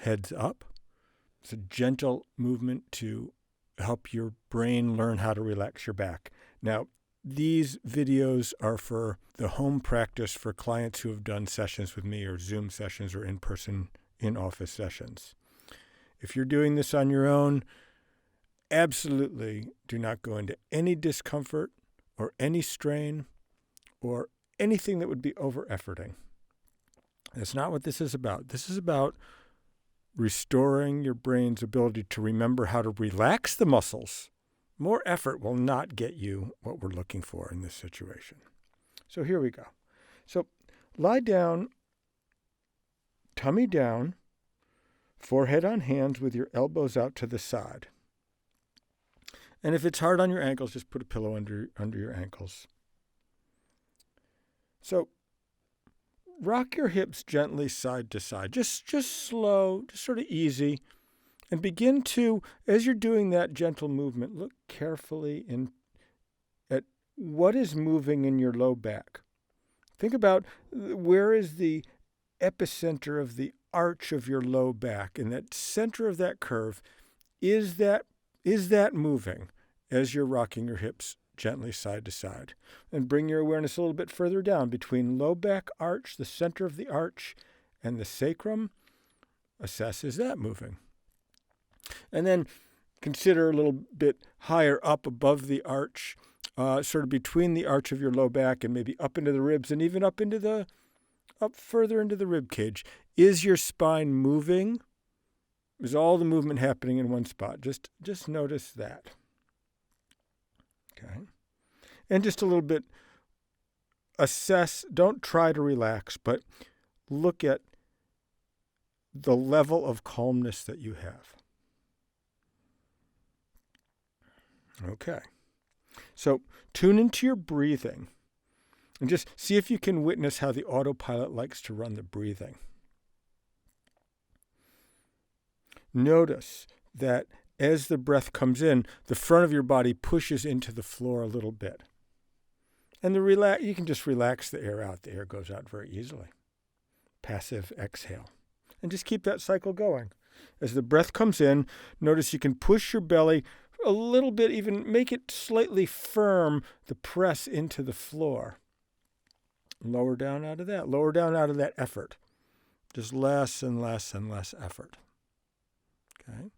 heads up. It's a gentle movement to help your brain learn how to relax your back. Now, these videos are for the home practice for clients who have done sessions with me or Zoom sessions or in-person, in-office sessions. If you're doing this on your own, absolutely do not go into any discomfort or any strain or anything that would be over-efforting. That's not what this is about. This is about restoring your brain's ability to remember how to relax the muscles. More effort will not get you what we're looking for in this situation. So here we go. So lie down, tummy down, forehead on hands with your elbows out to the side. And if it's hard on your ankles, just put a pillow under your ankles. So rock your hips gently side to side, just slow, just sort of easy. And begin to, as you're doing that gentle movement, look carefully at what is moving in your low back. Think about where is the epicenter of the arch of your low back, and that center of that curve, is that moving as you're rocking your hips gently side to side? And bring your awareness a little bit further down between low back arch, the center of the arch, and the sacrum. Assess, is that moving? And then consider a little bit higher up above the arch, sort of between the arch of your low back and maybe up into the ribs and even up further into the rib cage. Is your spine moving? Is all the movement happening in one spot? Just notice that. Okay. And just a little bit assess, don't try to relax, but look at the level of calmness that you have. Okay. So tune into your breathing and just see if you can witness how the autopilot likes to run the breathing. Notice that as the breath comes in, the front of your body pushes into the floor a little bit. And you can just relax the air out. The air goes out very easily. Passive exhale. And just keep that cycle going. As the breath comes in, notice you can push your belly a little bit, even make it slightly firm, the press into the floor. Lower down out of that effort. Just less and less and less effort. Okay.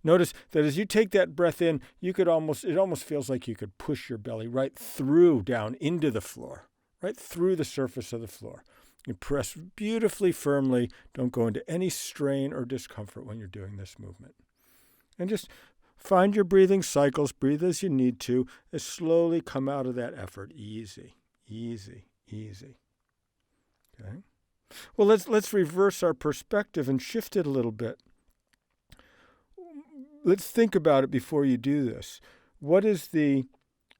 Notice that as you take that breath in, it almost feels like you could push your belly right through down into the floor, right through the surface of the floor. You press beautifully firmly. Don't go into any strain or discomfort when you're doing this movement. And just find your breathing cycles. Breathe as you need to. And slowly come out of that effort. Easy, easy, easy. Okay. Well, let's reverse our perspective and shift it a little bit. Let's think about it before you do this. What is the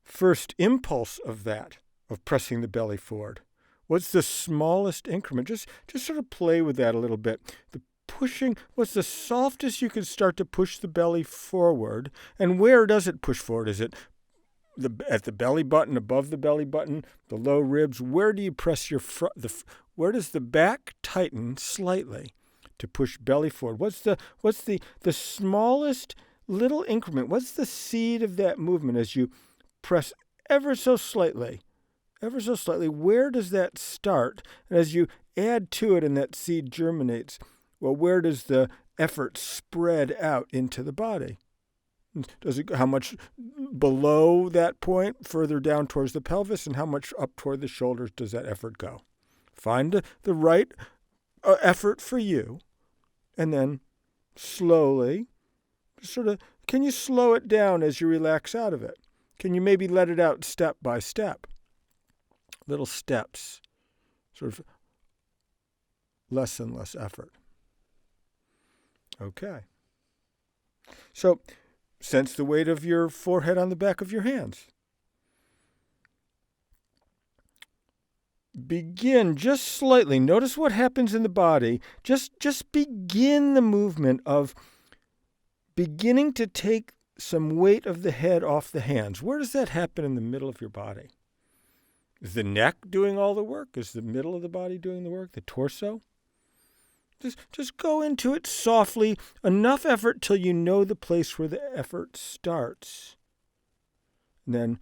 first impulse of pressing the belly forward? What's the smallest increment? Just sort of play with that a little bit. The pushing, what's the softest you can start to push the belly forward? And where does it push forward? Is it at the belly button, above the belly button, the low ribs? Where do you press your front? Where does the back tighten slightly to push belly forward? What's the smallest little increment? What's the seed of that movement as you press ever so slightly? Where does that start? And as you add to it and that seed germinates, well, where does the effort spread out into the body? How much below that point, further down towards the pelvis, and how much up toward the shoulders does that effort go? Find the right effort for you, and then slowly, can you slow it down as you relax out of it? Can you maybe let it out step by step? Little steps, sort of less and less effort. Okay. So, sense the weight of your forehead on the back of your hands. Begin just slightly. Notice what happens in the body. Just begin the movement of beginning to take some weight of the head off the hands. Where does that happen in the middle of your body? Is the neck doing all the work? Is the middle of the body doing the work? The torso? Just go into it softly, enough effort till you know the place where the effort starts. And then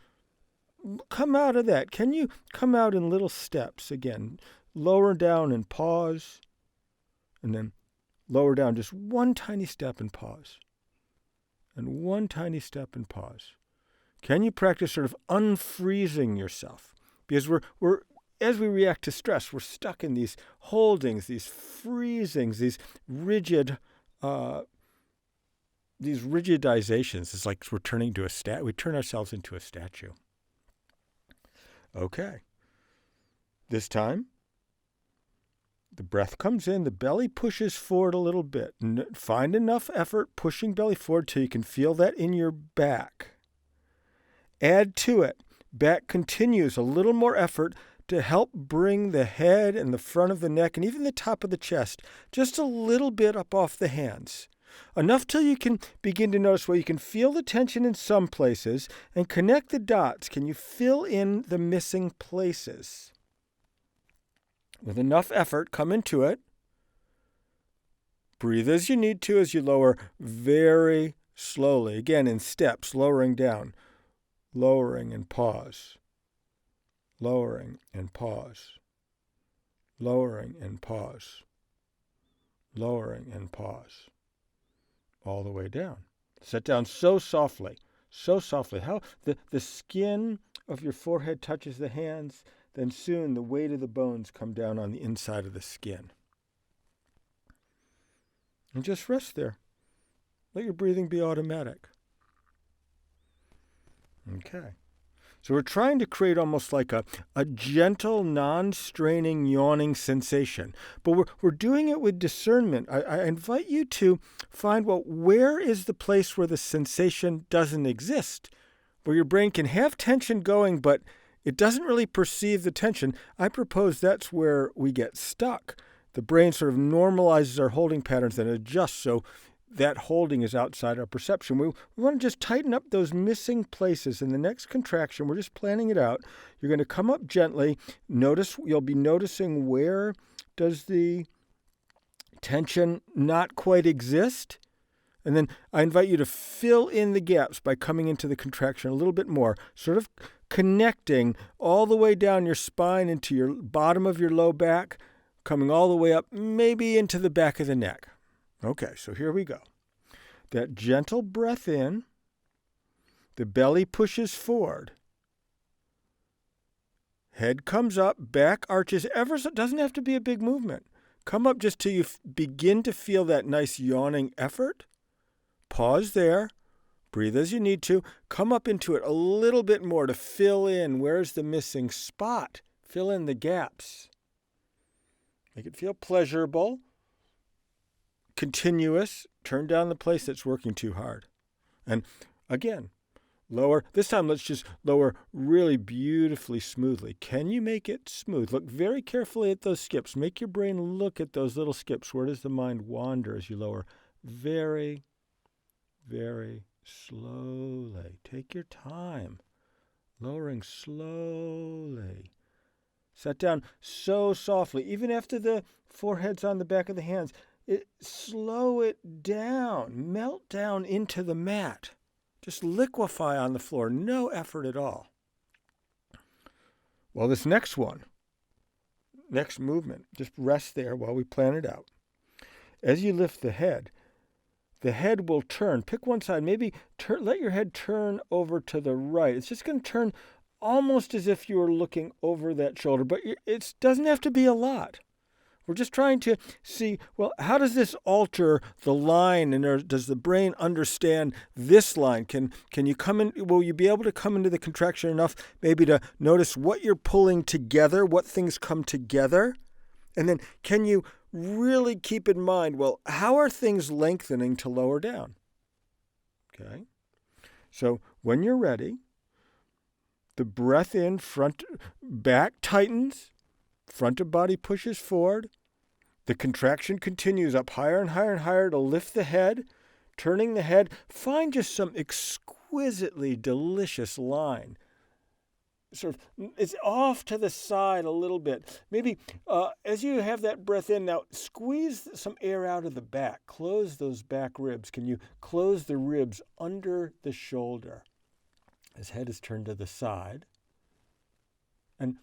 come out of that. Can you come out in little steps again? Lower down and pause, and then lower down just one tiny step and pause, and one tiny step and pause. Can you practice sort of unfreezing yourself? Because we're as we react to stress, we're stuck in these holdings, these freezings, these rigidizations. It's like we're turning to we turn ourselves into a statue. Okay. This time, the breath comes in, the belly pushes forward a little bit. Find enough effort pushing belly forward till you can feel that in your back. Add to it. Back continues a little more effort to help bring the head and the front of the neck and even the top of the chest just a little bit up off the hands. Enough till you can begin to notice where you can feel the tension in some places and connect the dots. Can you fill in the missing places? With enough effort, come into it. Breathe as you need to as you lower very slowly. Again, in steps, lowering down. Lowering and pause. Lowering and pause. Lowering and pause. Lowering and pause. All the way down. Set down so softly. How the skin of your forehead touches the hands, then soon the weight of the bones come down on the inside of the skin. And just rest there. Let your breathing be automatic. Okay. So we're trying to create almost like a gentle, non-straining, yawning sensation. But we're doing it with discernment. I invite you to find, well, where is the place where the sensation doesn't exist? Where your brain can have tension going, but it doesn't really perceive the tension. I propose that's where we get stuck. The brain sort of normalizes our holding patterns and adjusts so that holding is outside our perception. We want to just tighten up those missing places. In the next contraction, we're just planning it out. You're going to come up gently. You'll be noticing where does the tension not quite exist. And then I invite you to fill in the gaps by coming into the contraction a little bit more, sort of connecting all the way down your spine into your bottom of your low back, coming all the way up, maybe into the back of the neck. Okay, so here we go. That gentle breath in, the belly pushes forward. Head comes up, back arches ever so, doesn't have to be a big movement. Come up just till you begin to feel that nice yawning effort. Pause there. Breathe as you need to. Come up into it a little bit more to fill in where's the missing spot. Fill in the gaps. Make it feel pleasurable. Continuous, turn down the place that's working too hard. And again, lower. This time, let's just lower really beautifully smoothly. Can you make it smooth? Look very carefully at those skips. Make your brain look at those little skips. Where does the mind wander as you lower? Very, very slowly. Take your time. Lowering slowly. Set down so softly, even after the forehead's on the back of the hands. Slow it down. Melt down into the mat. Just liquefy on the floor. No effort at all. Well, this next movement, just rest there while we plan it out. As you lift the head will turn. Pick one side. Maybe let your head turn over to the right. It's just going to turn almost as if you were looking over that shoulder. But it doesn't have to be a lot. We're just trying to see, well, how does this alter the line, and does the brain understand this line? Can you come in? Will you be able to come into the contraction enough maybe to notice what you're pulling together, what things come together? And then can you really keep in mind, well, how are things lengthening to lower down? Okay. So when you're ready, the breath in, back tightens, front of body pushes forward. The contraction continues up higher and higher and higher to lift the head, turning the head. Find just some exquisitely delicious line. sort of, it's off to the side a little bit. Maybe as you have that breath in, now squeeze some air out of the back. Close those back ribs. Can you close the ribs under the shoulder? His head is turned to the side. And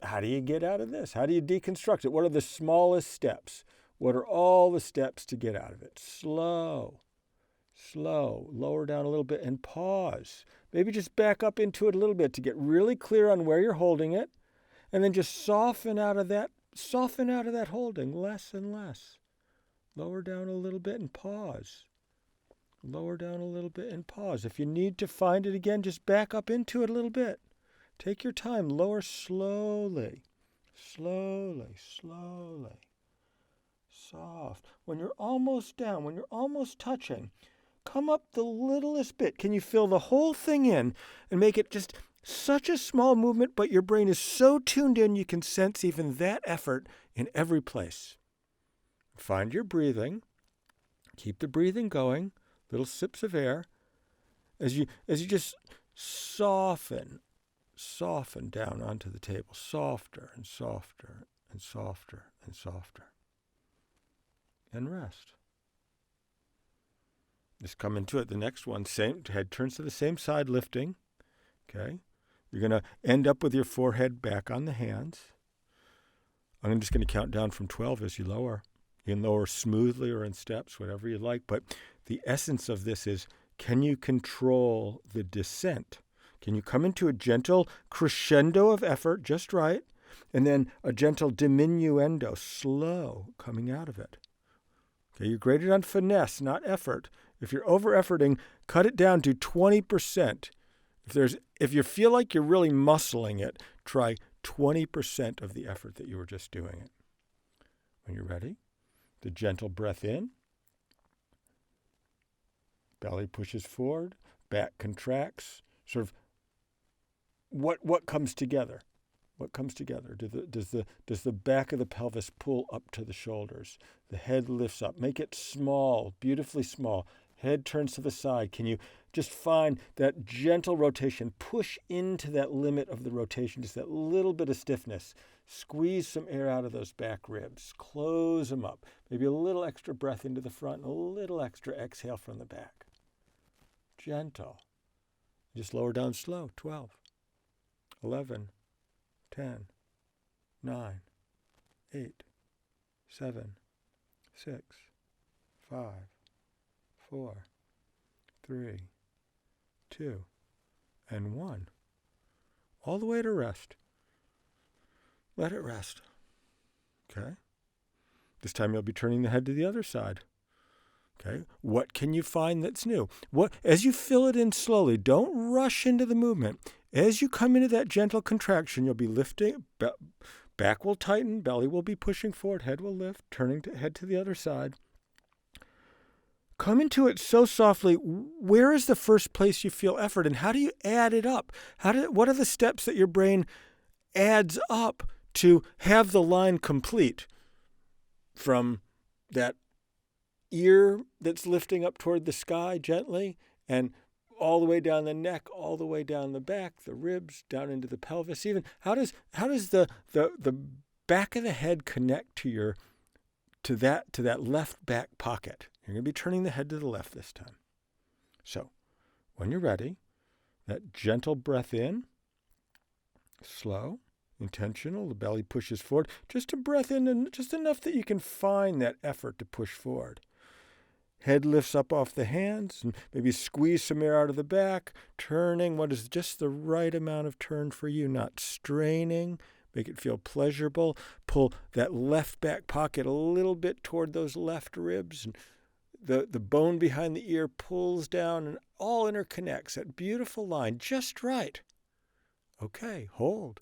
how do you get out of this? How do you deconstruct it? What are the smallest steps? What are all the steps to get out of it? Slow, slow, lower down a little bit and pause. Maybe just back up into it a little bit to get really clear on where you're holding it. And then just soften out of that holding less and less. Lower down a little bit and pause. Lower down a little bit and pause. If you need to find it again, just back up into it a little bit. Take your time. Lower slowly, slowly, slowly. Soft. When you're almost down, when you're almost touching, come up the littlest bit. Can you fill the whole thing in and make it just such a small movement, but your brain is so tuned in you can sense even that effort in every place. Find your breathing. Keep the breathing going. Little sips of air. As you just soften down onto the table. Softer and softer and softer and softer. And rest. Just come into it. The next one, same head turns to the same side, lifting. Okay. You're going to end up with your forehead back on the hands. I'm just going to count down from 12 as you lower. You can lower smoothly or in steps, whatever you like. But the essence of this is, can you control the descent? Can you come into a gentle crescendo of effort, just right, and then a gentle diminuendo, slow, coming out of it? Okay, you're graded on finesse, not effort. If you're over-efforting, cut it down to 20%. If you feel like you're really muscling it, try 20% of the effort that you were just doing it. When you're ready, the gentle breath in. Belly pushes forward, back contracts. Sort of what comes together? What comes together? Does the back of the pelvis pull up to the shoulders? The head lifts up. Make it small, beautifully small. Head turns to the side. Can you just find that gentle rotation? Push into that limit of the rotation, just that little bit of stiffness. Squeeze some air out of those back ribs. Close them up. Maybe a little extra breath into the front and a little extra exhale from the back. Gentle. Just lower down slow. 12, 11, 10, 9, 8, 7, 6, 5, 4, 3, 2, and 1. All the way to rest. Let it rest. Okay? This time you'll be turning the head to the other side. Okay? What can you find that's new? As you fill it in slowly, don't rush into the movement. As you come into that gentle contraction, you'll be lifting, back will tighten, belly will be pushing forward, head will lift, turning head to the other side. Come into it so softly. Where is the first place you feel effort, and how do you add it up? What are the steps that your brain adds up to have the line complete from that ear that's lifting up toward the sky gently, and all the way down the neck, all the way down the back, the ribs, down into the pelvis. Even how does the back of the head connect to that left back pocket? You're going to be turning the head to the left this time. So, when you're ready, that gentle breath in, slow, intentional. The belly pushes forward. Just a breath in, and just enough that you can find that effort to push forward. Head lifts up off the hands, and maybe squeeze some air out of the back, turning what is just the right amount of turn for you, not straining. Make it feel pleasurable. Pull that left back pocket a little bit toward those left ribs, and the bone behind the ear pulls down and all interconnects. That beautiful line, just right. Okay, hold.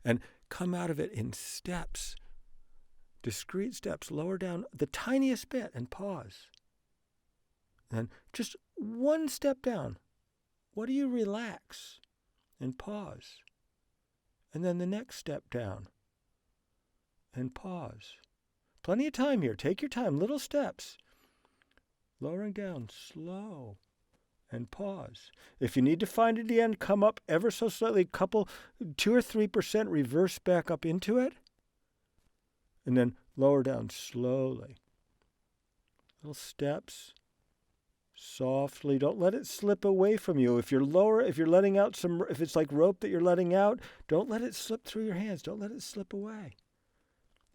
And come out of it in steps, discrete steps. Lower down the tiniest bit and pause. And just one step down. What do you relax? And pause. And then the next step down. And pause. Plenty of time here. Take your time. Little steps. Lowering down slow and pause. If you need to find it again, come up ever so slightly, 2 or 3%, reverse back up into it, and then lower down slowly. Little steps, softly. Don't let it slip away from you. If you're letting out if it's like rope that you're letting out, don't let it slip through your hands. Don't let it slip away.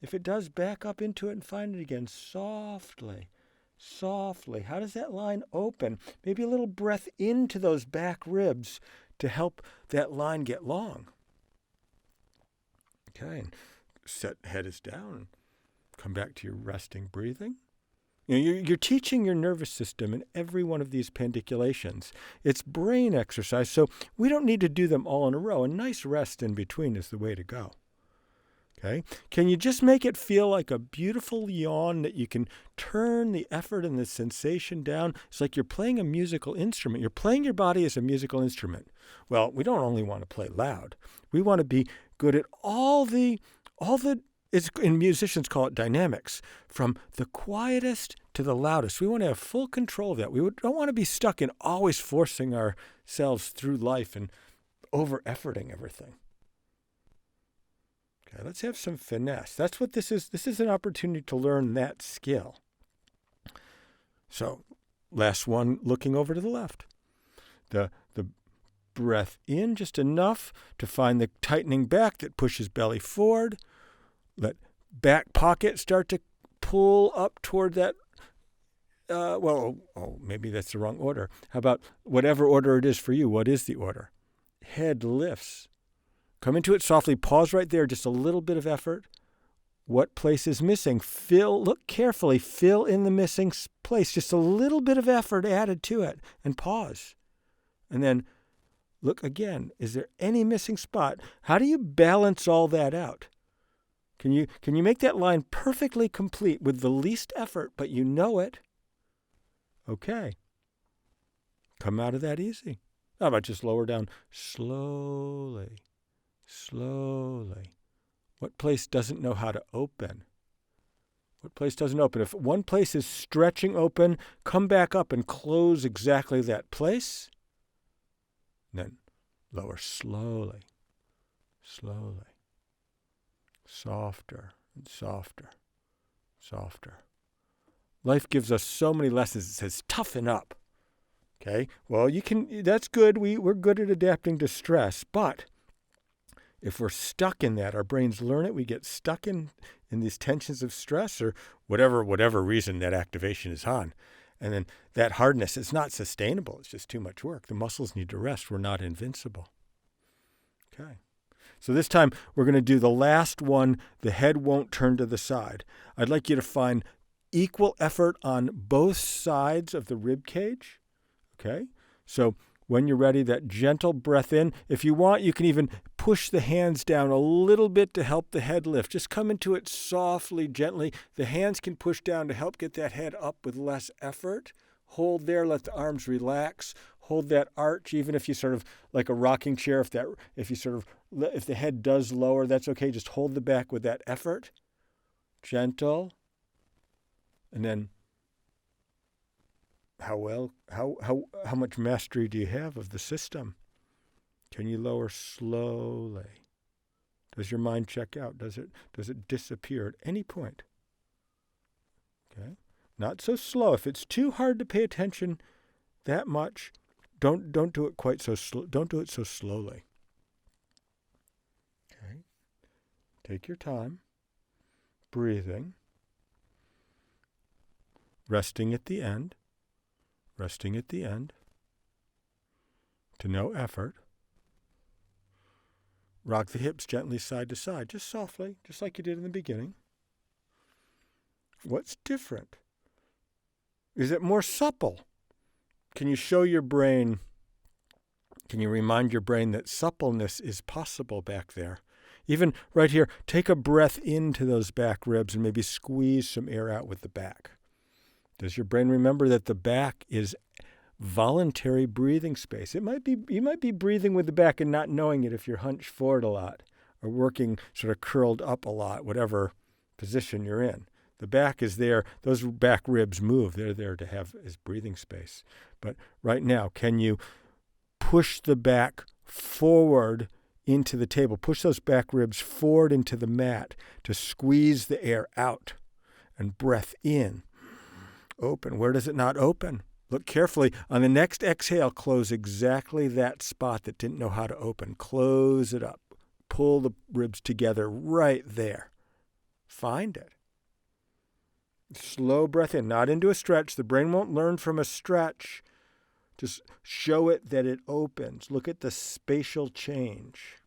If it does, back up into it and find it again, softly. Softly. How does that line open? Maybe a little breath into those back ribs to help that line get long. Okay, and head is down. Come back to your resting breathing. You're teaching your nervous system in every one of these pandiculations. It's brain exercise, so we don't need to do them all in a row. A nice rest in between is the way to go. Okay? Can you just make it feel like a beautiful yawn that you can turn the effort and the sensation down? It's like you're playing a musical instrument. You're playing your body as a musical instrument. Well, we don't only want to play loud. We want to be good at all the and musicians call it dynamics, from the quietest to the loudest. We want to have full control of that. We don't want to be stuck in always forcing ourselves through life and over-efforting everything. Okay, let's have some finesse. That's what this is. This is an opportunity to learn that skill. So, last one, looking over to the left. The breath in just enough to find the tightening back that pushes belly forward. Let back pocket start to pull up toward that. Maybe that's the wrong order. How about whatever order it is for you? What is the order? Head lifts. Come into it softly. Pause right there. Just a little bit of effort. What place is missing? Look carefully. Fill in the missing place. Just a little bit of effort added to it. And pause. And then look again. Is there any missing spot? How do you balance all that out? Can you make that line perfectly complete with the least effort, but you know it? Okay. Come out of that easy. How about just lower down slowly, slowly? What place doesn't know how to open? What place doesn't open? If one place is stretching open, come back up and close exactly that place. Then lower slowly, slowly. Softer and softer, softer. Life gives us so many lessons. It says, toughen up. Okay? Well, that's good. We're good at adapting to stress. But if we're stuck in that, our brains learn it. We get stuck in these tensions of stress or whatever reason that activation is on. And then that hardness, it's not sustainable. It's just too much work. The muscles need to rest. We're not invincible. Okay. So this time, we're going to do the last one. The head won't turn to the side. I'd like you to find equal effort on both sides of the rib cage. Okay? So when you're ready, that gentle breath in. If you want, you can even push the hands down a little bit to help the head lift. Just come into it softly, gently. The hands can push down to help get that head up with less effort. Hold there. Let the arms relax. Hold that arch, even if you sort of like a rocking chair. If the head does lower, that's okay. Just hold the back with that effort. Gentle. And then how much mastery do you have of the system? Can you lower slowly? Does your mind check out? Does it disappear at any point? Okay? Not so slow. If it's too hard to pay attention that much, don't do it quite so slow. Don't do it so slowly. Okay. Take your time. Breathing. Resting at the end. Resting at the end. To no effort. Rock the hips gently side to side, just softly, just like you did in the beginning. What's different? Is it more supple? Can you show your brain, can you remind your brain that suppleness is possible back there? Even right here, take a breath into those back ribs and maybe squeeze some air out with the back. Does your brain remember that the back is voluntary breathing space? You might be breathing with the back and not knowing it if you're hunched forward a lot or working sort of curled up a lot, whatever position you're in. The back is there. Those back ribs move. They're there to have his breathing space. But right now, can you push the back forward into the table? Push those back ribs forward into the mat to squeeze the air out, and breath in. Open. Where does it not open? Look carefully. On the next exhale, close exactly that spot that didn't know how to open. Close it up. Pull the ribs together right there. Find it. Slow breath in, not into a stretch. The brain won't learn from a stretch. Just show it that it opens. Look at the spatial change.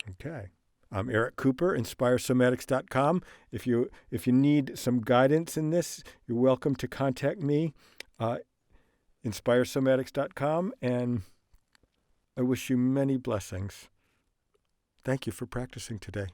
Okay. I'm Eric Cooper, InspireSomatics.com. If you need some guidance in this, you're welcome to contact me, InspireSomatics.com, and I wish you many blessings. Thank you for practicing today.